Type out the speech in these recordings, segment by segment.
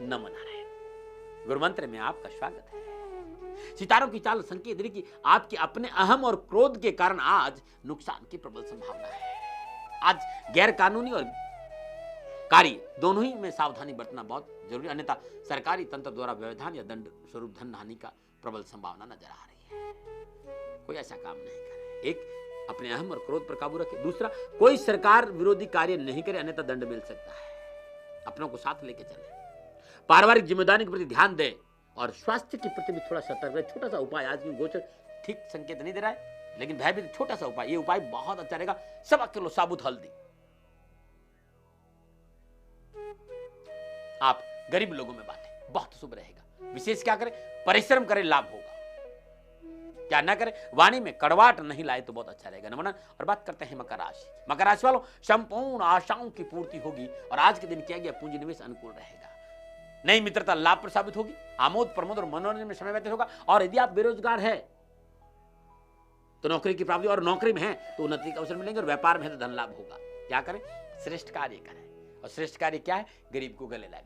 नमन नारायण। गुरु मंत्र में आपका स्वागत है। सितारों की चाल संकेत दे कि आपके अपने अहम और क्रोध के कारण आज नुकसान की प्रबल संभावना है। आज गैर कानूनी और कार्य दोनों ही में सावधानी बरतना बहुत जरूरी, अन्यथा सरकारी तंत्र द्वारा व्यवधान या दंड स्वरूप धन हानि का प्रबल संभावना नजर आ रही है। कोई ऐसा काम नहीं करे। एक, अपने अहम और क्रोध पर काबू रखे। दूसरा, कोई सरकार विरोधी कार्य नहीं करे, अन्यथा दंड मिल सकता है। अपनों को साथ लेके चले, पारिवारिक जिम्मेदारी के प्रति ध्यान दे और स्वास्थ्य के प्रति भी थोड़ा सतर्क रहे। छोटा सा उपाय, आज की गोचर ठीक संकेत नहीं दे रहा है, लेकिन भयभीत छोटा सा उपाय, ये उपाय बहुत अच्छा रहेगा। 1.25 किलो साबुत हल्दी आप गरीब लोगों में बांटें, बहुत शुभ रहेगा। विशेष क्या करें, परिश्रम करें, लाभ होगा। क्या ना करें, वाणी में कड़वाहट नहीं लाए तो बहुत अच्छा रहेगा। नमन। और बात करते हैं मकर राशि। मकर राशि वालों, संपूर्ण आशाओं की पूर्ति होगी और आज के दिन किया गया पूंजी निवेश अनुकूल रहेगा। नई मित्रता लाभ साबित होगी। आमोद प्रमोद और मनोरंजन में समय व्यतीत होगा। और यदि आप बेरोजगार है तो नौकरी की प्राप्ति, और नौकरी में है तो उन्नति के अवसर मिलेंगे, और व्यापार में है तो धन लाभ होगा। क्या करें, श्रेष्ठ कार्य करें। और श्रेष्ठ कार्य क्या है, गरीब को गले लगाए,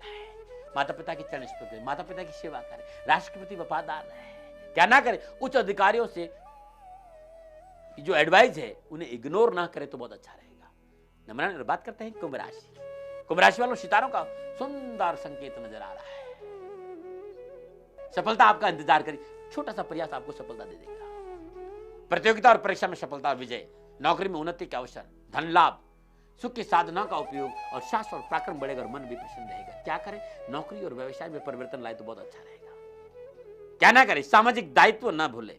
माता पिता की चरण स्पर्श करें, माता पिता की सेवा करें, राष्ट्र के प्रति वफादार रहे। क्या ना करें, उच्च अधिकारियों से जो एडवाइस है उन्हें इग्नोर ना करें तो बहुत अच्छा रहेगा। नमन। बात करते हैं कुंभ राशि। कुंभ राशि वालों, सितारों का सुंदर संकेत नजर आ रहा है। सफलता आपका इंतजार करी, छोटा सा प्रयास आपको सफलता दे देगा। प्रतियोगिता और परीक्षा में सफलता और विजय, नौकरी में उन्नति का अवसर, धन लाभ, सुख की साधना का उपयोग और साहस और पराक्रम बढ़ेगा और मन भी प्रसन्न रहेगा। क्या करें, नौकरी और व्यवसाय में परिवर्तन लाए तो बहुत अच्छा रहेगा। क्या ना करें, सामाजिक दायित्व ना भूले,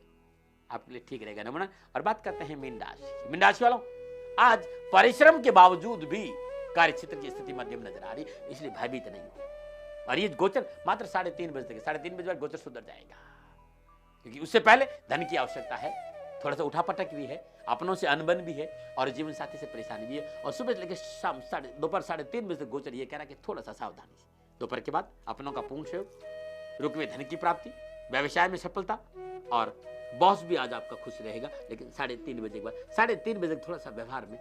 आपके लिए ठीक रहेगा। नमन। और बात करते हैं मीन राशि। मीन राशि वालों, आज परिश्रम के बावजूद भी कार्य क्षेत्र की स्थिति मध्यम नजर आ रही, इसलिए भयभीत नहीं हो। और ये गोचर मात्र 3:30 बजे तक, 3:30 बजे बाद गोचर सुधर जाएगा, क्योंकि उससे पहले धन की आवश्यकता है, थोड़ा सा उठापटक भी है, अपनों से अनबन भी है और जीवन साथी से परेशानी भी है। और सुबह से लेकर शाम दोपहर 3:30 बजे तक गोचर ये कह रहा है कि थोड़ा सा सावधानी से। दोपहर के बाद अपनों का पूर्ण सहयोग, रुके हुए धन की प्राप्ति, व्यवसाय में सफलता, और बॉस भी आज आपका खुश रहेगा। लेकिन 3:30 बजे के बाद 3:30 बजे थोड़ा सा व्यवहार में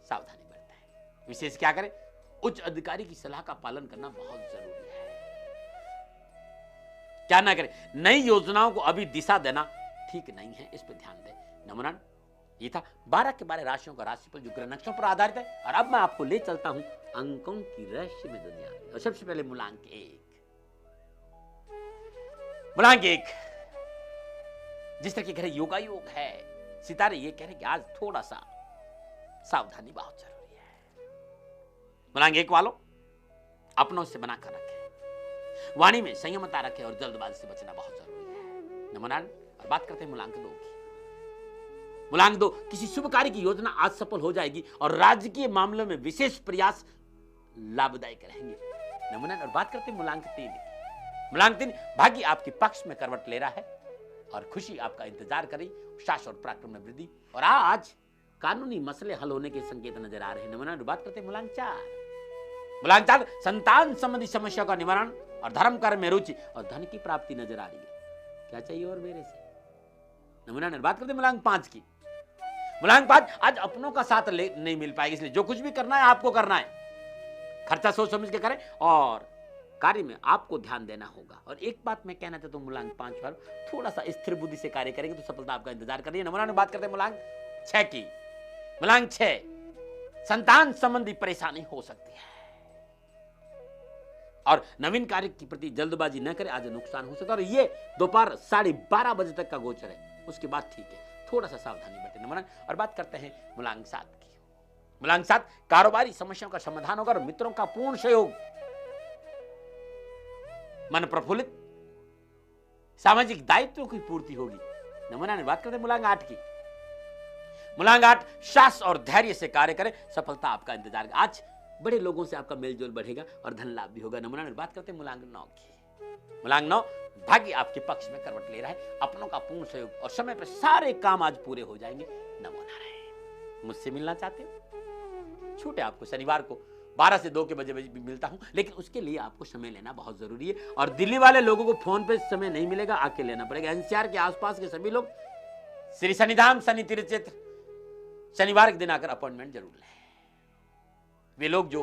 सावधानी बरतें है। विशेष क्या करें, उच्च अधिकारी की सलाह का पालन करना बहुत जरूरी है। क्या ना करें, नई योजनाओं को अभी दिशा देना ठीक नहीं है, इस पर ध्यान दें। नमन। ये था 12 के 12 राशियों का राशिफल जो ग्रह नक्षत्रों पर आधारित है। और अब मैं आपको ले चलता हूं अंकों की रहस्यमय दुनिया में। और सबसे पहले मूलांक 1। मूलांक 1, जिस तरह के कह रहे योगा योग है, सितारे ये कह रहे कि आज थोड़ा सा सावधानी बहुत जरूरी है। मूलांक 1 वालों, अपनों से बनाकर रखें, वाणी में संयमता रखें और जल्दबाजी से बचना बहुत जरूरी है। नमन। और बात करते हैं मूलांक 2 की। मूलांक 2, किसी शुभ कार्य की योजना आज सफल हो जाएगी और राजकीय मामलों में विशेष प्रयास लाभदायक रहेंगे। नमन। और बात करते हैं मूलांक 3 की। मूलांक 3, भाग्य आपके पक्ष में करवट ले रहा है और खुशी आपका इंतजार करी, साहस और पराक्रम में वृद्धि, और आज कानूनी मसले हल होने के संकेत नजर आ रहे हैं। नमन। बात करते हैं मूलांक 4। मूलांक 4, संतान संबंधी समस्या का निवारण और धर्म कर्म में रुचि और धन की प्राप्ति नजर आ रही है। क्या चाहिए और मेरे से। नमन। बात करते हैं मूलांक 5 की। मूलांक 5, आज अपनों का साथ नहीं मिल पाएगा, इसलिए जो कुछ भी करना है आपको करना है। खर्चा सोच समझ के करें और कार्य में आपको ध्यान देना होगा। और एक बात मैं कहना चाहता हूं, मूलांक 5 पर थोड़ा सा स्थिर बुद्धि से कार्य करेंगे तो सफलता आपका इंतजार कर रही है। नमूना बात करते हैं मूलांक 6 की। मूलांक 6, संतान संबंधी परेशानी हो सकती है और नवीन कार्य के प्रति जल्दबाजी न करें, आज नुकसान हो सकता है। और ये दोपहर 12:30 बजे तक का गोचर है, उसके बाद ठीक है, थोड़ा सा सावधानी बरतें। नमन। और बात करते हैं मूलांक 7 की। मूलांक 7, कारोबारी समस्याओं का समाधान होगा और मित्रों का पूर्ण सहयोग, मन प्रफुल्लित, सामाजिक दायित्वों की पूर्ति होगी। नमूना ने बात करते हैं मूलांक 8 की। मूलांक 8, साहस और धैर्य से कार्य करें, सफलता आपका इंतजार। आज बड़े लोगों से आपका मेलजोल बढ़ेगा और धन लाभ भी होगा। नमूना ने बात करते हैं मूलांक 9 की। मूलांक 9, भाग्य आपके पक्ष में करवट ले रहा है, अपनों का पूर्ण सहयोग और समय पर सारे काम आज पूरे हो जाएंगे। नमो नारायण। मुझसे मिलना चाहते हो, छूटे आपको शनिवार को 12 से 2 के बजे भी मिलता हूं, लेकिन उसके लिए आपको समय लेना बहुत जरूरी है। और दिल्ली वाले लोगों को फोन पे समय नहीं मिलेगा, आके लेना पड़ेगा। एनसीआर के आसपास के सभी लोग श्री शनिधाम शनि तीर्थ क्षेत्र शनिवार के दिन आकर अपॉइंटमेंट जरूर लें। वे लोग जो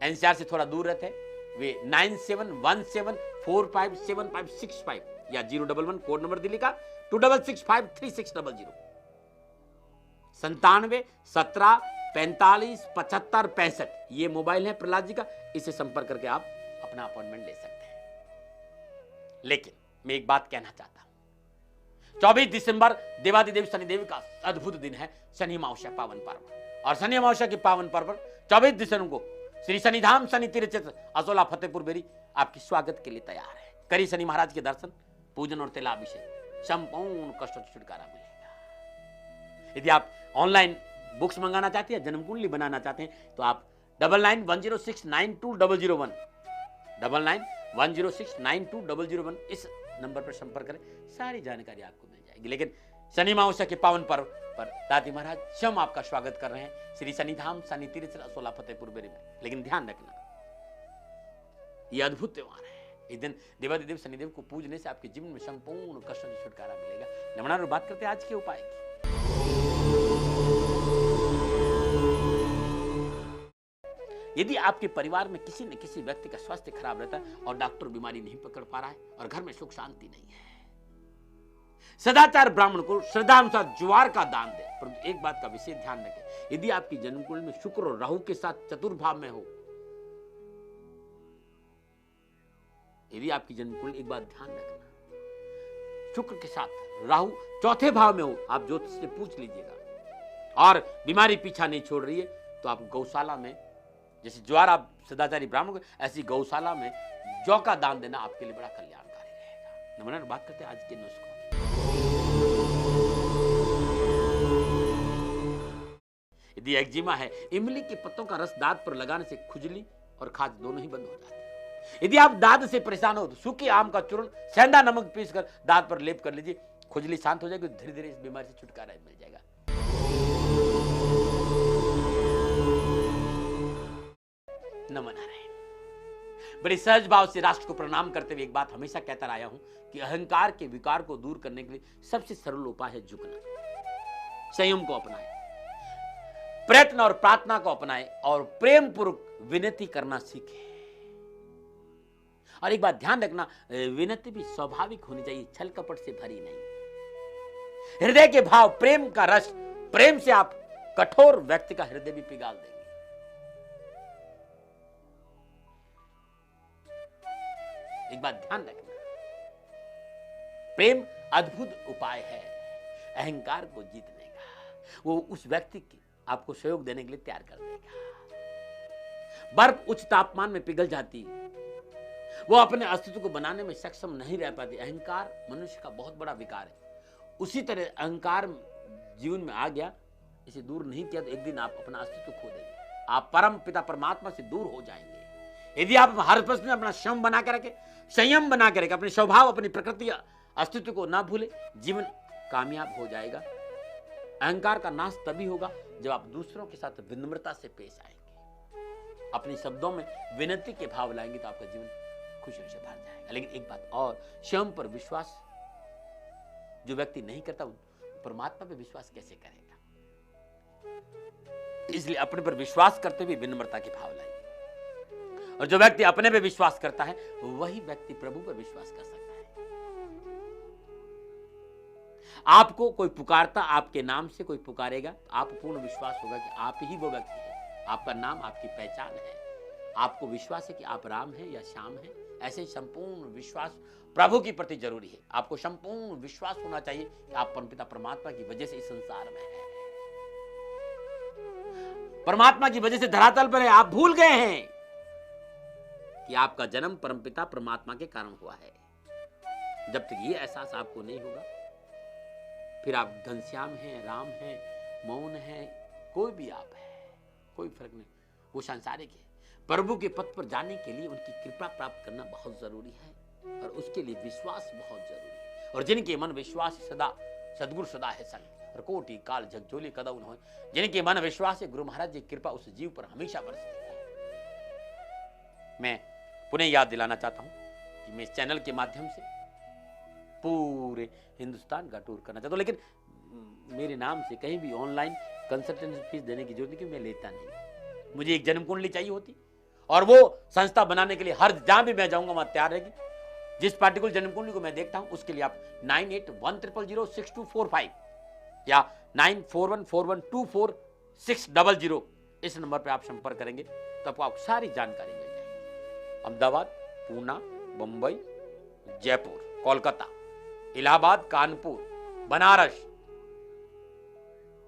एनसीआर से थोड़ा दूर रहते हैं वे 9717457565 या 011 कोड नंबर दिल्ली का 26653600 97 17 45 75 65 ये मोबाइल है प्रहलाद जी का। इसे संपर्क करके आप अपना अपॉइंटमेंट ले सकते हैं। लेकिन मैं एक बात कहना चाहता हूं, 24 दिसंबर देवादिदेव शनिदेव का अद्भुत दिन है, शनि अमावस्या पावन पर्व। और शनि अमावस्या के पावन पर्व 24 दिसंबर को श्री शनिधाम शनि तीर्थ असोला फतेहपुर बेरी आपके स्वागत के लिए तैयार है। करी शनि महाराज के दर्शन, पूजन और तिलाभिषेक, संपूर्ण कष्टों से छुटकारा मिलेगा। यदि आप ऑनलाइन बुक्स मंगाना चाहते हैं, जन्म कुंडली बनाना चाहते हैं, तो आप 9910692001 9910692001 इस नंबर पर संपर्क करें, सारी जानकारी आपको मिल जाएगी। लेकिन शनि अमावस्या के पावन पर्व पर दादी महाराज स्वयं आपका स्वागत कर रहे हैं श्री शनिधाम शनि तीर्थ असोला फतेहपुर बेरी में। लेकिन ध्यान रखना, यह अद्भुत त्योहार है। इस दिन देवादिदेव शनिदेव को पूजने से आपके जीवन में संपूर्ण कष्टों से छुटकारा मिलेगा। नमस्कार, और बात करते हैं आज के उपाय की। यदि आपके परिवार में किसी न किसी व्यक्ति का स्वास्थ्य खराब रहता है और डॉक्टर बीमारी नहीं पकड़ पा रहा है और घर में सुख शांति नहीं है, सदाचार ब्राह्मण को श्रद्धानुसार ज्वार का दान दे। परंतु एक बात का विशेष ध्यान रखें, यदि आपकी जन्मकुंडली में शुक्र और राहु के साथ चतुर्भाव में हो, यदि आपकी जन्मकुंडली, एक बात ध्यान रखना, शुक्र के साथ राहु चौथे भाव में हो, आप ज्योतिष से पूछ लीजिएगा, और बीमारी पीछा नहीं छोड़ रही है, तो आप गौशाला में, जैसे ज्वार आप सदाचारी ब्राह्मण को, ऐसी गौशाला में जौ का दान देना आपके लिए बड़ा कल्याणकारी रहेगा। नमस्कार, बात करते हैं आज के नुस्खों। यदि एक्जिमा है, इमली के पत्तों का रस दांत पर लगाने से खुजली और खाज दोनों ही बंद हो जाते हैं। यदि आप दांत से परेशान हो तो सूखे आम का चूर्ण सेंधा नमक पीसकर दांत पर लेप कर लीजिए, खुजली शांत हो जाएगी, धीरे धीरे इस बीमारी से छुटकारा मिल जाएगा। नमन नारायण। बड़ी सहज भाव से राष्ट्र को प्रणाम करते हुए एक बात हमेशा कहता आया हूं कि अहंकार के विकार को दूर करने के लिए सबसे सरल उपाय है झुकना। संयम को अपनाएं, प्रयत्न और प्रार्थना को अपनाएं और प्रेम पूर्वक विनती करना सीखें। और एक बात ध्यान रखना, विनती भी स्वाभाविक होनी चाहिए, छल कपट से भरी नहीं। हृदय के भाव, प्रेम का रस, प्रेम से आप कठोर व्यक्ति का हृदय भी पिघाल देंगे। एक बात ध्यान रखना, प्रेम अद्भुत उपाय है अहंकार को जीतने का। वो उस व्यक्ति की आपको सहयोग देने के लिए तैयार कर देगा। बर्फ उच्च तापमान में पिघल जाती है, वो अपने अस्तित्व को बनाने में सक्षम नहीं रह पाती। अहंकार मनुष्य का बहुत बड़ा विकार है। उसी तरह अहंकार जीवन में आ गया, इसे दूर नहीं किया तो एक दिन आप अपना अस्तित्व खो देंगे, आप परम पिता परमात्मा से दूर हो जाएंगे। यदि आप हर प्रश्न में अपना संयम बना के रखें, संयम बना के रखें, अपने स्वभाव, अपनी प्रकृति, अस्तित्व को ना भूले, जीवन कामयाब हो जाएगा। अहंकार का नाश तभी होगा जब आप दूसरों के साथ विनम्रता से पेश आएंगे, अपने शब्दों में विनती के भाव लाएंगे, तो आपका जीवन खुशियों से भर जाएगा। लेकिन एक बात और, स्वयं पर विश्वास जो व्यक्ति नहीं करता, परमात्मा पे विश्वास कैसे करेगा? इसलिए अपने पर विश्वास करते हुए विनम्रता के भाव लाइए। और जो व्यक्ति अपने पे विश्वास करता है, वही व्यक्ति प्रभु पर विश्वास कर सकता है। आपको कोई पुकारता, आपके नाम से कोई पुकारेगा, तो आपको पूर्ण विश्वास होगा कि आप ही वो व्यक्ति है। आपका नाम आपकी पहचान है। आपको विश्वास है कि आप राम हैं या श्याम हैं। ऐसे ही संपूर्ण विश्वास प्रभु के प्रति जरूरी है। आपको संपूर्ण विश्वास होना चाहिए कि आप परमपिता परमात्मा की वजह से इस संसार में हैं। परमात्मा की वजह से धरातल पर है। आप भूल गए हैं कि आपका जन्म परमपिता परमात्मा के कारण हुआ है। जब तक ये एहसास आपको नहीं होगा, फिर आप घनश्याम हैं, राम हैं, मौन हैं, कोई भी आप है, कोई फर्क नहीं। वो सांसारिक है। प्रभु के पथ पर जाने के लिए उनकी कृपा प्राप्त करना बहुत जरूरी है, और उसके लिए विश्वास बहुत जरूरी है। और जिनके मन विश्वास सदा सदगुरु सदा है संग, और कोटि काल झकझोली कदम न होए। जिनके मन विश्वास है, गुरु महाराज की कृपा उस जीव पर हमेशा बरसती है। मैं पुनः याद दिलाना चाहता हूं कि मैं इस चैनल के माध्यम से पूरे हिंदुस्तान का टूर करना चाहता हूं, लेकिन मेरे नाम से कहीं भी ऑनलाइन कंसल्टेंसी फीस देने की जरूरत नहीं, क्योंकि मैं लेता नहीं। मुझे एक जन्म कुंडली चाहिए होती, और वो संस्था बनाने के लिए हर जहां भी मैं जाऊंगा वहां तैयार रहेगी। जिस पार्टिकुलर जन्म कुंडली को मैं देखता हूं उसके लिए आप 9810006245 या 9414124600 इस नंबर पे आप संपर्क करेंगे तो आपको सारी जानकारी मिल जाएगी। अहमदाबाद, पूना, मुंबई, जयपुर, कोलकाता, इलाहाबाद, कानपुर, बनारस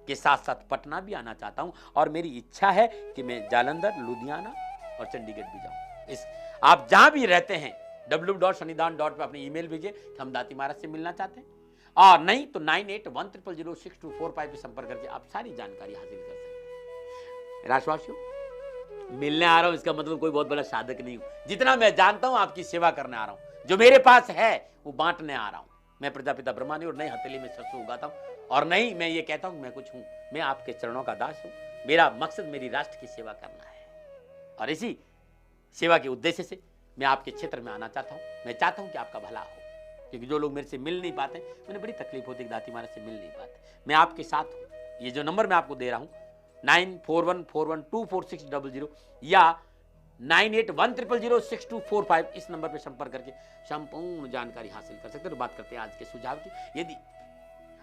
के साथ साथ पटना भी आना चाहता हूं और मेरी इच्छा है कि मैं जालंधर, लुधियाना और चंडीगढ़ भी जाऊं। इस आप जहां भी रहते हैं www.shanidan.पे अपनी ईमेल भेजिए कि हम दाती महाराज से मिलना चाहते हैं, और नहीं तो 9810006245 पे संपर्क करके आप सारी जानकारी हासिल कर सकते हैं। राशिवासियों, मिलने आ रहा हूं इसका मतलब कोई बहुत बड़ा साधक नहीं हूं। जितना मैं जानता हूं आपकी सेवा करने आ रहा हूं, जो मेरे पास है वो बांटने आ रहा हूं। मैं प्रजापिता ब्रह्मा नहीं और नहीं हथेली में सरसों उगाता हूं और नहीं मैं ये कहता हूं मैं कुछ हूं। मैं आपके चरणों का दास हूं। मेरा मकसद मेरी राष्ट्र की सेवा करना है और इसी सेवा के उद्देश्य से मैं आपके क्षेत्र में आना चाहता हूं। मैं चाहता हूं कि आपका भला हो, क्योंकि जो लोग मेरे से मिल नहीं पाते, मैंने बड़ी तकलीफ होती है दाती महाराज से मिल नहीं पाते। मैं आपके साथ हूं। ये जो नंबर मैं आपको दे रहा हूं 9414124600 या 9810006245 इस नंबर पर संपर्क करके संपूर्ण जानकारी हासिल कर सकते हैं। तो बात करते हैं आज के सुझाव की। यदि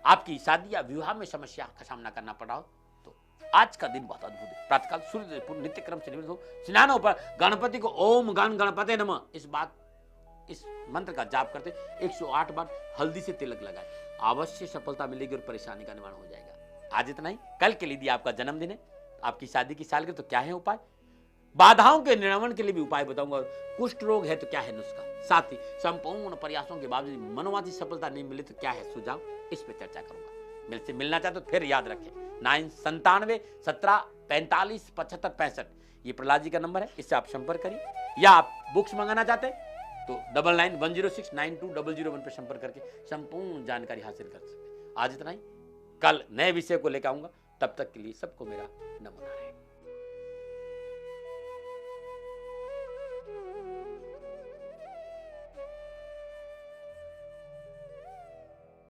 आपकी शादी या विवाह में समस्या का सामना करना पड़ा हो तो आज का दिन बहुत अद्भुत है। प्रातःकाल सूर्य नित्य क्रम से निवृत्त हो, स्नानों पर गणपति को ओम गण गणपते नमः इस मंत्र का जाप करते 108 बार हल्दी से तिलक लगाए, अवश्य सफलता मिलेगी और परेशानी का निवारण हो जाएगा। आज इतना ही। कल के लिए यदि आपका जन्मदिन है, आपकी शादी की सालगिरह, तो क्या है उपाय, बाधाओं के निर्वहन के लिए भी उपाय बताऊंगा, और कुष्ठ रोग है तो क्या है नुस्खा, साथ ही संपूर्ण प्रयासों के बावजूद मनोवांछित सफलता नहीं मिले तो क्या है सुझाव, इस पर चर्चा करूंगा। मेरे मिलना चाहते तो फिर याद रखें 9717457565 ये प्रहलाद जी का नंबर है, इससे आप संपर्क करिए। या आप बुक्स मंगाना चाहते हैं तो 9910692001 पर संपर्क करके संपूर्ण जानकारी हासिल कर सकते हैं। आज इतना ही। कल नए विषय को लेकर आऊंगा, तब तक के लिए सबको मेरा नमन है।